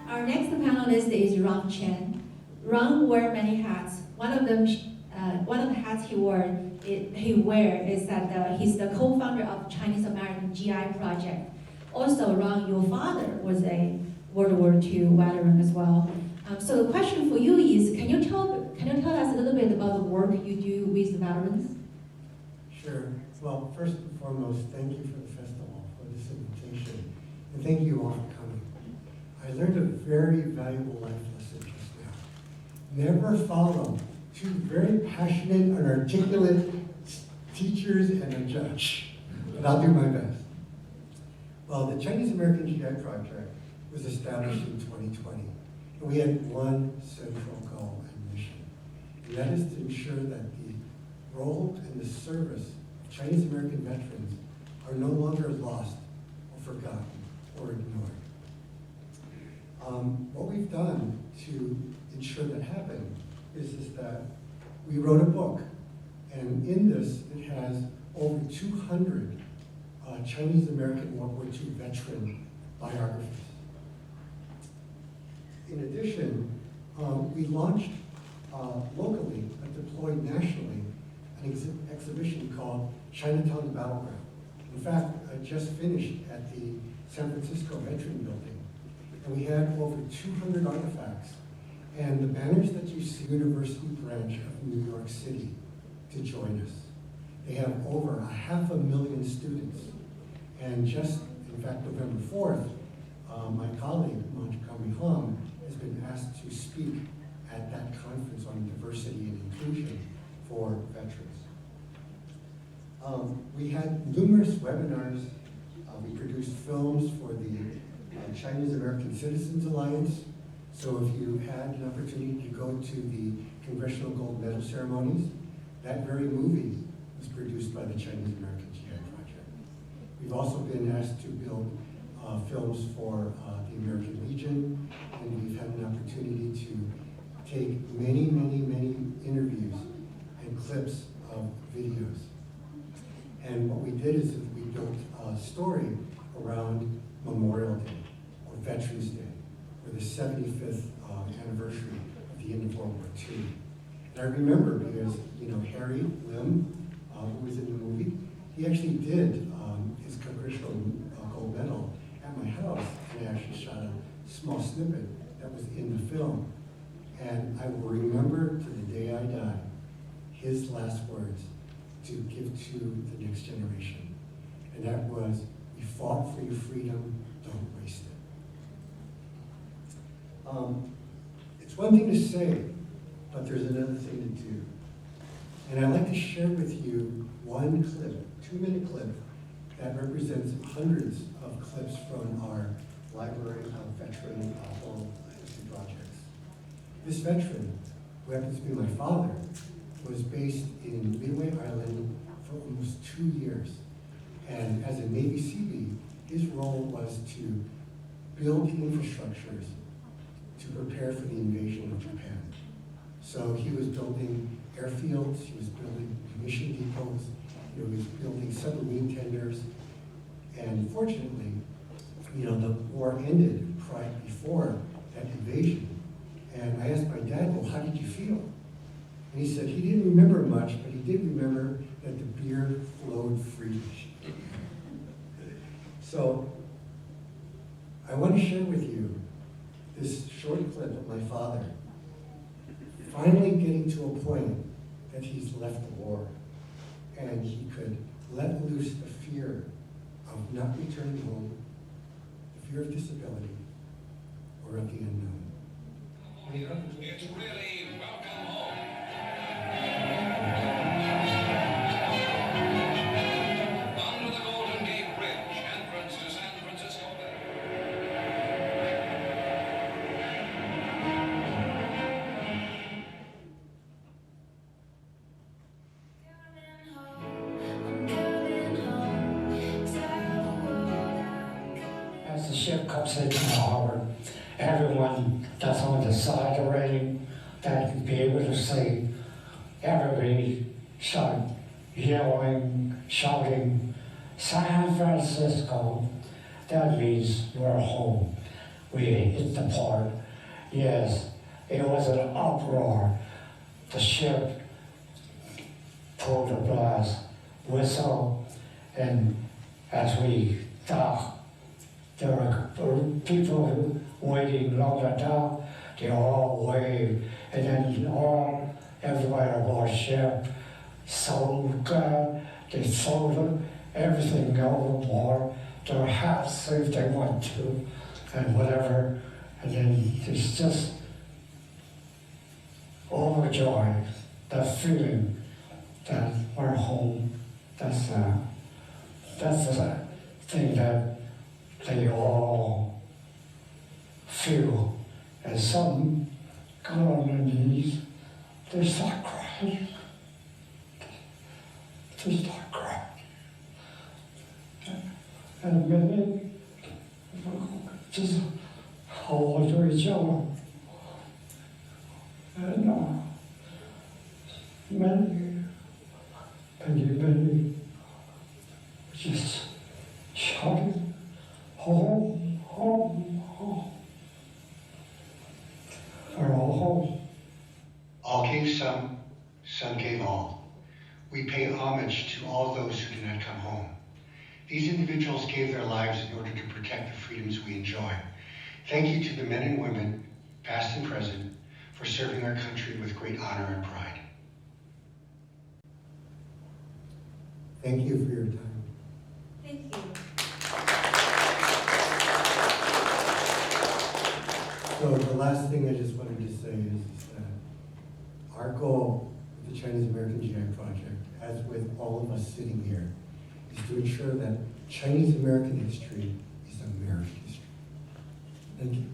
Our next panelist is Ron Chen. Ron wears many hats. One of the hats he wears is that he's the co-founder of Chinese American GI project. Also, Ron, your father was a World War II veteran as well. So the question for you is, can you tell us a little bit about the work you do with the veterans? Sure. Well, first and foremost, thank you for the festival, for this invitation, and thank you all for coming. I learned a very valuable life lesson just now. Never follow two very passionate and articulate teachers and a judge, but I'll do my best. Well, the Chinese American GI project was established in 2020, and we had one central goal and mission, and that is to ensure that the role and the service of Chinese American veterans are no longer lost or forgotten or ignored. What we've done to ensure that happened is that we wrote a book, and in this it has over 200 Chinese American World War II veteran biographies. In addition, we launched locally, but deployed nationally, an exhibition called Chinatown Battleground. In fact, I just finished at the San Francisco Veteran Building, and we had over 200 artifacts, and the banners that you see, University branch of New York City, to join us. They have over 500,000 students, and just, in fact, November 4th, my colleague, Montgomery Hong, has been asked to speak at that conference on diversity and inclusion for veterans. We had numerous webinars. We produced films for the Chinese American Citizens Alliance. So if you had an opportunity to go to the Congressional Gold Medal ceremonies, that very movie was produced by the Chinese American GI Project. We've also been asked to build films for the American Legion, and we've had an opportunity to take many, many, many interviews and clips of videos. And what we did is we built a story around Memorial Day, or Veterans Day, or the 75th anniversary of the end of World War II. And I remember because, Harry Lim, who was in the movie, he actually did his Congressional Gold Medal at my house, and I actually shot a small snippet that was in the film. And I will remember to the day I die his last words to give to the next generation. And that was, "We fought for your freedom, don't waste it." It's one thing to say, but there's another thing to do. And I'd like to share with you one clip, 2-minute clip, that represents hundreds of clips from our library of veteran oral history projects. This veteran, who happens to be my father, was based in Midway Island for almost 2 years. And as a Navy Seabee, his role was to build infrastructures to prepare for the invasion of Japan. So he was building airfields, he was building munition depots, he was building submarine tenders, and fortunately, the war ended right before that invasion. And I asked my dad, "Well, how did you feel?" And he said he didn't remember much, but he did remember that the beer flowed freely. So I want to share with you this short clip of my father finally getting to a point that he's left the war and he could let loose the fear of not returning home, the fear of disability, or of the unknown. It's really welcome home. Under the Golden Gate Bridge, entrance to San Francisco Bay. As the ship comes into the harbor, everyone that's on the side of the railing that can be able to see, everybody start yelling, shouting, "San Francisco," that means we're home. we hit the port. Yes, it was an uproar. The ship pulled the blast whistle, and as we docked, there were people waiting longer down. They all waved, and then everybody aboard ship sold gun. They sold everything overboard. Their hats, if they want to, and whatever. And then it's just overjoyed. That feeling that we're home. That's the thing that they all feel. And some got on their knees, they start crying. They start crying. And many just hold to each other. And many just shouting, home, home, home. We're all home. All gave some gave all. We pay homage to all those who did not come home. These individuals gave their lives in order to protect the freedoms we enjoy. Thank you to the men and women, past and present, for serving our country with great honor and pride. Thank you for your time. Thank you. So the last thing I just wanted to say is that our goal with the Chinese American GI Project, as with all of us sitting here, is to ensure that Chinese American history is American history. Thank you.